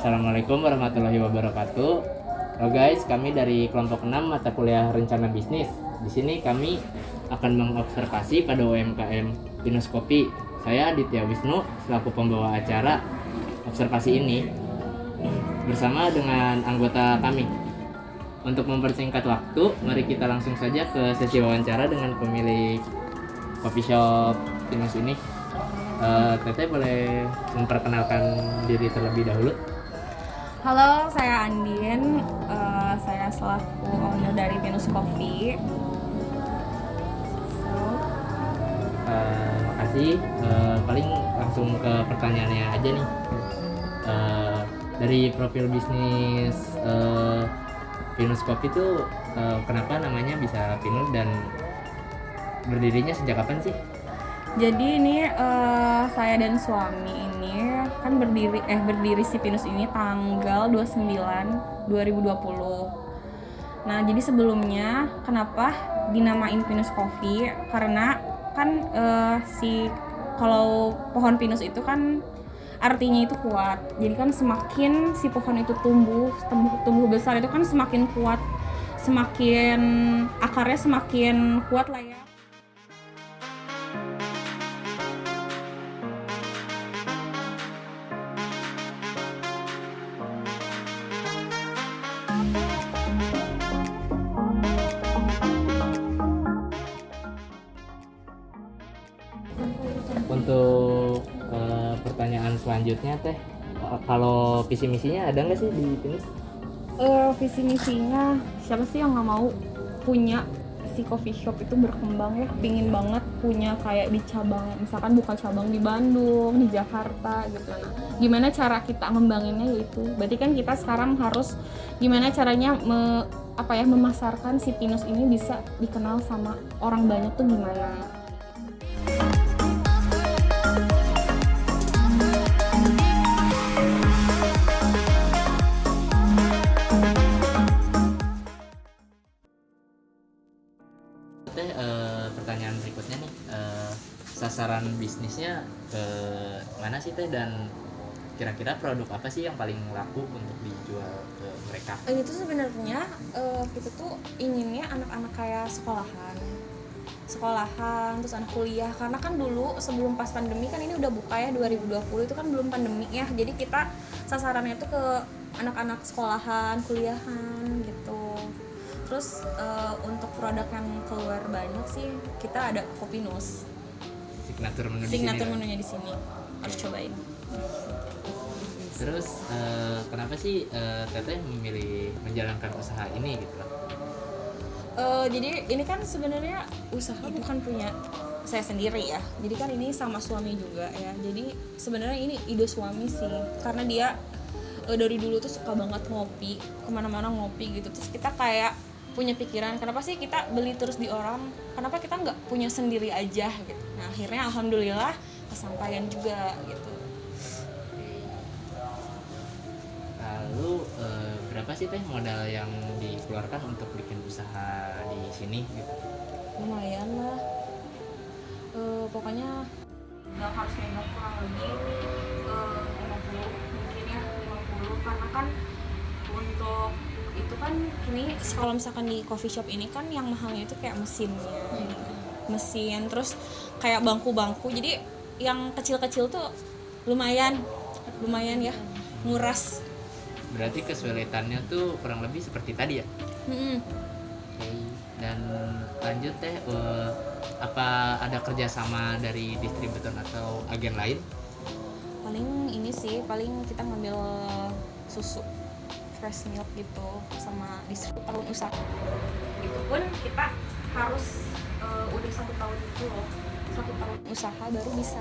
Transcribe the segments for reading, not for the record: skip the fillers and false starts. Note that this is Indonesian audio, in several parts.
Assalamualaikum warahmatullahi wabarakatuh. Halo guys, kami dari kelompok 6 mata kuliah rencana bisnis. Di sini kami akan mengobservasi pada UMKM Pinus Kopi. Saya Aditya Wisnu selaku pembawa acara observasi ini bersama dengan anggota kami. Untuk mempersingkat waktu, mari kita langsung saja ke sesi wawancara dengan pemilik coffee shop Pinus ini. Teteh boleh memperkenalkan diri terlebih dahulu. Halo, saya Andin. Saya selaku owner dari Pinus Coffee. Makasih. Paling langsung ke pertanyaannya aja nih. Dari profil bisnis Pinus Coffee itu kenapa namanya bisa Pinus dan berdirinya sejak kapan sih? Jadi ini saya dan suami ini kan berdiri si Pinus ini tanggal 29 2020. Nah, jadi sebelumnya kenapa dinamain Pinus Coffee? Karena kan kalau pohon pinus itu kan artinya itu kuat. Jadi kan semakin si pohon itu tumbuh besar itu kan semakin kuat, semakin akarnya semakin kuat lah ya. Untuk pertanyaan selanjutnya teh, kalau visi misinya ada nggak sih di Pinus? Visi misinya siapa sih yang nggak mau punya si coffee shop itu berkembang ya, pingin banget punya kayak di cabang, misalkan buka cabang di Bandung, di Jakarta gitu. Nah, gimana cara kita ngembanginnya yaitu berarti kan kita sekarang harus gimana caranya memasarkan si Pinus ini bisa dikenal sama orang banyak tuh gimana. Pertanyaan berikutnya nih, sasaran bisnisnya ke mana sih teh, dan kira-kira produk apa sih yang paling laku untuk dijual ke mereka? Itu sebenarnya kita tuh inginnya anak-anak kayak sekolahan terus anak kuliah, karena kan dulu sebelum pas pandemi kan ini udah buka ya 2020 itu kan belum pandemi ya, jadi kita sasarannya tuh ke anak-anak sekolahan, kuliahan gitu. Terus untuk produk yang keluar banyak sih kita ada Kopinus. Signatur menunya di sini. Harus cobain. Terus kenapa sih teteh memilih menjalankan usaha ini gitu loh? Jadi ini kan sebenarnya usaha bukan punya saya sendiri ya. Jadi kan ini sama suami juga ya. Jadi sebenarnya ini ide suami sih, karena dia dari dulu tuh suka banget ngopi, kemana-mana ngopi gitu. Terus kita kayak punya pikiran, kenapa sih kita beli terus di orang, kenapa kita nggak punya sendiri aja gitu. Nah akhirnya alhamdulillah kesampaian juga gitu. Lalu berapa sih teh modal yang dikeluarkan untuk bikin usaha di sini gitu? Lumayan lah, pokoknya nggak harus nengok kurang lebih 50 mungkin ya, 50, karena kan untuk itu kan ini kalau misalkan di coffee shop ini kan yang mahalnya itu kayak mesin, terus kayak bangku-bangku, jadi yang kecil-kecil tuh lumayan ya nguras. Berarti kesulitannya tuh kurang lebih seperti tadi ya? Okay. Dan lanjut teh, apa ada kerjasama dari distributor atau agen lain? Paling ini sih, paling kita ngambil susu fresh milk gitu sama distributor usaha. Itu pun kita harus udah 1 tahun itu loh, 1 tahun usaha baru bisa.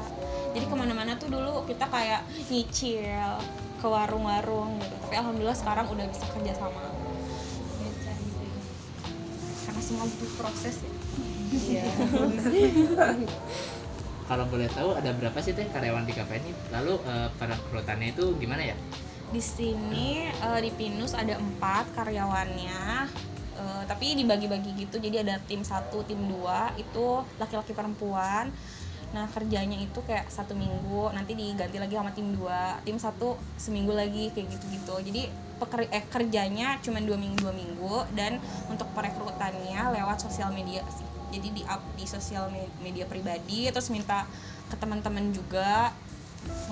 Jadi kemana-mana tuh dulu kita kayak nyicil ke warung-warung gitu, tapi alhamdulillah sekarang udah bisa kerja sama. Karena semua butuh proses ya. Iya. Kalau boleh tahu ada berapa sih teh karyawan di kafe ini? Lalu perekrutannya itu gimana ya? Di sini di Pinus ada 4 karyawannya, tapi dibagi-bagi gitu. Jadi ada tim 1, tim 2 itu laki-laki perempuan. Nah kerjanya itu kayak 1 minggu, nanti diganti lagi sama tim 2, tim 1 seminggu lagi, kayak gitu-gitu. Jadi kerjanya cuma 2 minggu, dan untuk perekrutannya lewat sosial media sih. Jadi di up di sosial media pribadi, terus minta ke teman-teman juga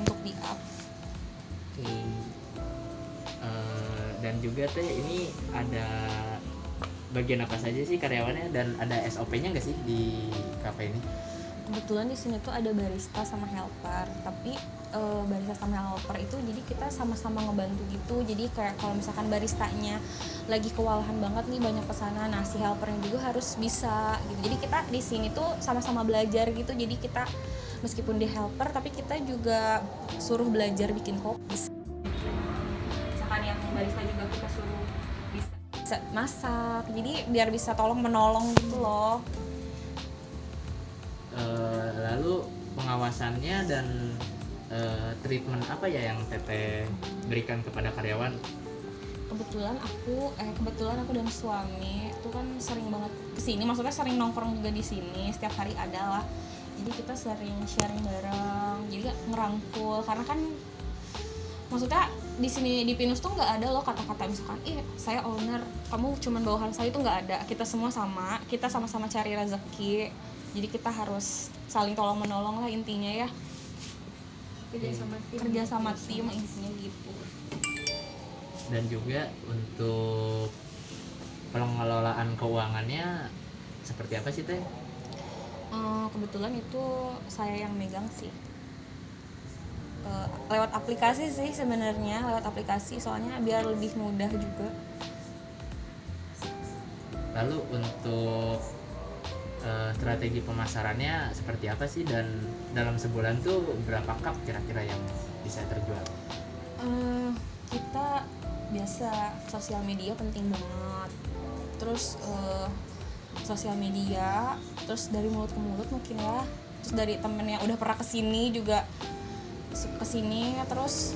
untuk di up. Oke. Dan juga teh ini ada bagian apa saja sih karyawannya, dan ada SOP-nya nggak sih di kafe ini? Kebetulan di sini tuh ada barista sama helper, tapi barista sama helper itu jadi kita sama-sama ngebantu gitu. Jadi kayak kalau misalkan baristanya lagi kewalahan banget nih, banyak pesanan, nah si helpernya juga harus bisa gitu. Jadi kita di sini tuh sama-sama belajar gitu. Jadi kita meskipun di helper, tapi kita juga suruh belajar bikin kopi. Misalkan yang barista juga kita suruh bisa masak, jadi biar bisa tolong menolong gitu loh. Lalu pengawasannya dan treatment apa ya yang Teteh berikan kepada karyawan? Kebetulan aku dan suami itu kan sering banget kesini, maksudnya sering nongkrong juga di sini, setiap hari ada lah. Jadi kita sering sharing bareng, jadi ngerangkul, karena kan maksudnya di sini di Pinus tuh nggak ada loh kata-kata misalkan saya owner, kamu cuman bawahan saya, itu nggak ada. Kita semua sama, kita sama-sama cari rezeki, jadi kita harus saling tolong menolong lah intinya ya. Kerja sama tim intinya gitu. Dan juga untuk pengelolaan keuangannya seperti apa sih Teh? Kebetulan itu saya yang megang sih. Lewat aplikasi sih sebenarnya, lewat aplikasi soalnya biar lebih mudah juga. Lalu untuk strategi pemasarannya seperti apa sih, dan dalam sebulan tuh berapa cup kira-kira yang bisa terjual? Kita biasa sosial media penting banget, terus sosial media, terus dari mulut ke mulut mungkin ya, terus dari temen yang udah pernah kesini juga kesini, terus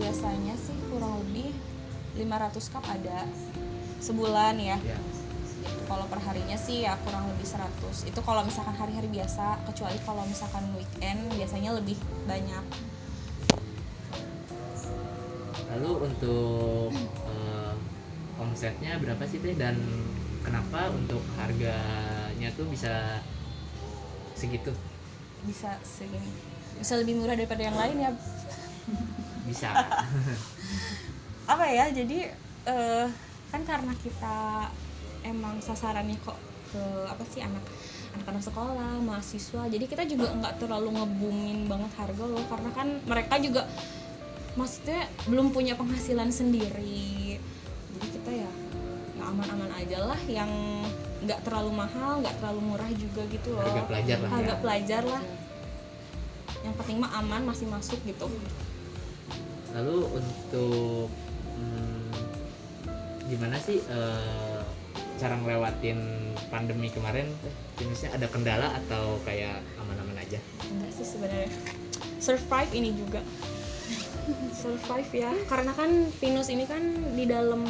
biasanya sih kurang lebih 500 cup ada sebulan ya. Kalau per harinya sih ya kurang lebih 100. Itu kalau misalkan hari-hari biasa, kecuali kalau misalkan weekend biasanya lebih banyak. Lalu untuk omsetnya berapa sih Teh, dan kenapa untuk harganya tuh bisa segitu? Bisa segini, bisa lebih murah daripada yang lain ya. Bisa. Apa ya, jadi kan karena kita emang sasarannya kok ke apa sih, anak-anak sekolah, mahasiswa, jadi kita juga nggak terlalu nge-booming banget harga loh, karena kan mereka juga maksudnya belum punya penghasilan sendiri, jadi kita ya aman-aman aja lah, yang nggak terlalu mahal, nggak terlalu murah juga gitu loh. Harga pelajar lah. Harga pelajar lah. Yang penting mah aman, masih masuk gitu. Lalu untuk gimana sih cara ngelewatin pandemi kemarin? Jenisnya ada kendala atau kayak aman-aman aja? Enggak sih sebenarnya. Survive ini juga. Survive ya. Karena kan Pinus ini kan di dalam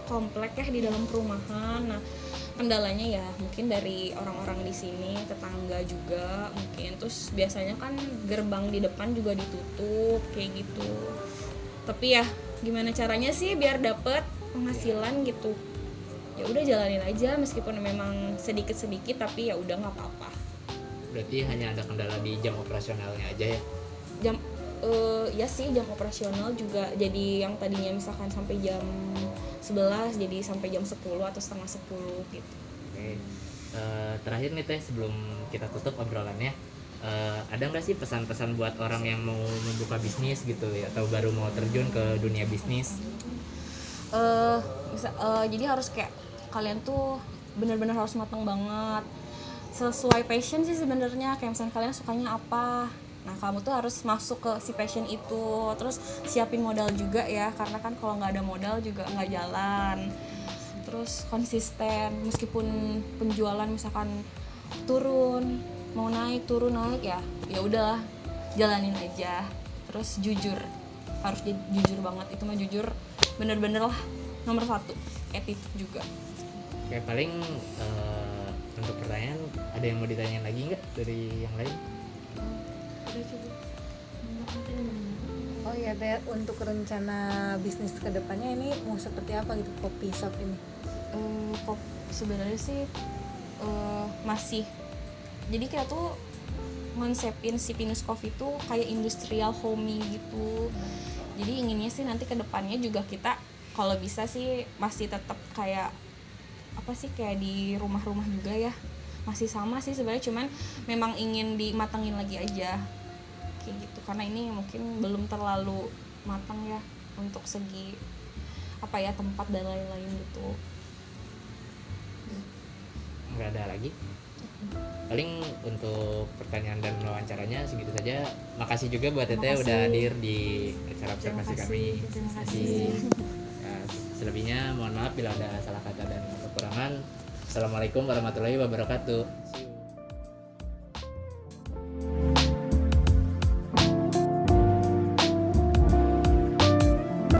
komplek ya, di dalam perumahan. Nah, kendalanya ya mungkin dari orang-orang di sini, tetangga juga mungkin. Terus biasanya kan gerbang di depan juga ditutup kayak gitu. Tapi ya gimana caranya sih biar dapet penghasilan gitu? Ya udah jalanin aja, meskipun memang sedikit-sedikit, tapi ya udah nggak apa-apa. Berarti hanya ada kendala di jam operasionalnya aja ya? Jam ya sih, jam operasional juga jadi yang tadinya misalkan sampai jam 11 jadi sampai jam 10 atau setengah 10 gitu. Oke. Terakhir nih Teh, sebelum kita tutup obrolannya, ada nggak sih pesan-pesan buat orang yang mau membuka bisnis gitu ya, atau baru mau terjun ke dunia bisnis? Jadi harus kayak kalian tuh benar-benar harus matang banget sesuai passion sih sebenarnya. Kayak misalnya kalian sukanya apa, nah kamu tuh harus masuk ke si passion itu. Terus siapin modal juga ya, karena kan kalau nggak ada modal juga nggak jalan. Terus konsisten, meskipun penjualan misalkan turun, mau naik turun naik ya udahlah jalanin aja. Terus jujur, harus jujur banget, itu mah jujur bener-bener lah nomor 1. Attitude juga. Oke, paling untuk pertanyaan ada yang mau ditanyain lagi nggak dari yang lain? Oh ya Teh, untuk rencana bisnis kedepannya ini mau seperti apa gitu kopi shop ini? Kok sebenarnya sih masih, jadi kita tuh ngonsepin si Pinus Coffee tuh kayak industrial homey gitu. Jadi inginnya sih nanti kedepannya juga kita kalau bisa sih masih tetap kayak apa sih, kayak di rumah-rumah juga ya, masih sama sih sebenarnya, cuman memang ingin dimatangin lagi aja kayak gitu, karena ini mungkin belum terlalu matang ya untuk segi apa ya, tempat dan lain-lain gitu. Nggak ada lagi. Paling untuk pertanyaan dan wawancaranya segitu saja. Makasih juga buat Teteh Makasih. udah hadir di acara observasi kami. Terima kasih. Nah, selebihnya mohon maaf bila ada salah kata dan kekurangan. Assalamualaikum warahmatullahi wabarakatuh. See you.